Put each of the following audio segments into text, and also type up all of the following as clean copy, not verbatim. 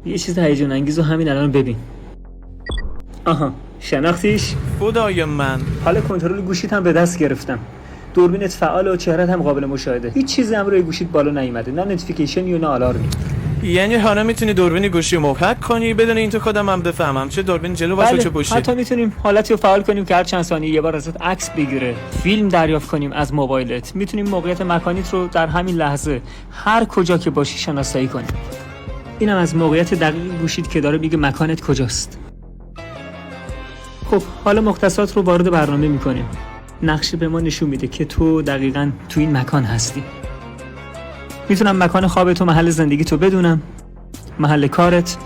یه چیز هیجان انگیز رو همین الان ببین. آها شناختیش؟ خدای من. حالا کنترل گوشیت هم به دست گرفتم. دوربینت فعال و چهرهت هم قابل مشاهده. هیچ چیزی هم روی گوشیت بالا نیومده، نه نوتیفیکیشن و نه آلارمی. یعنی حالا میتونی دوربین گوشی رو هک کنی بدون اینکه خودم هم بفهمم چه دوربین جلو باشه چه پشتی. حتی میتونیم حالتی رو فعال کنیم که هر چند ثانیه یه بار ازت عکس بگیره، فیلم دریافت کنیم از موبایلت. میتونیم موقعیت مکانیت رو در همین لحظه هر کجا که باشی شناسایی کنیم. اینم از موقعیت دقیق گوشیت که داره میگه مکانت کجاست. خب حالا مختصات رو وارد برنامه میکنیم. نقشه به ما نشون میده که تو دقیقاً تو این مکان هستی. میتونم مکان خوابت و محل زندگی تو بدونم، محل کارت،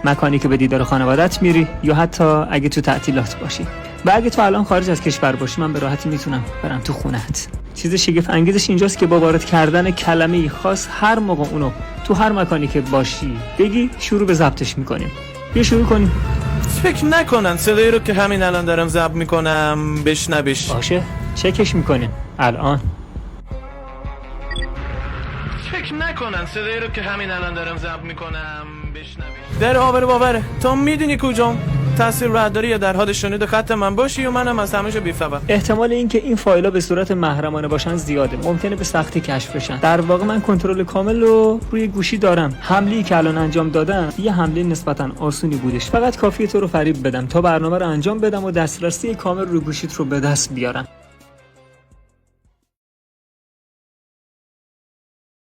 مکانی که به دیدار خانوادت میری، یا حتی اگه تو تعطیلات باشی. و اگه تو الان خارج از کشور باشی من به راحتی میتونم برم تو خونه‌ت. چیز شگفت انگیزش اینجاست که با وارد کردن کلمه‌ای خاص هر موقع اونو تو هر مکانی که باشی بگی شروع به ضبطش میکنیم. بیا شروع کنیم. فکر نکنن صدایی رو که همین الان دارم ضبط میکنم بشنویش. باشه چکش میکنیم الان. فکر نکنن صدایی رو که همین الان دارم ضبط میکنم بشنویش. در آور باوره تو میدونی کجام؟ تاثیر راداری یا در حال شنود خط من باشی و منم از همه جا بی‌خبر. احتمال اینکه این فایل‌ها به صورت محرمانه باشن زیاده، ممکنه به سختی کشف بشن. در واقع من کنترل کامل رو روی گوشی دارم. حمله‌ای که الان انجام دادم یه حمله نسبتاً آسونی بودش. فقط کافیه تو رو فریب بدم تا برنامه رو انجام بدم و دسترسی کامل روی گوشیت رو به دست بیارم.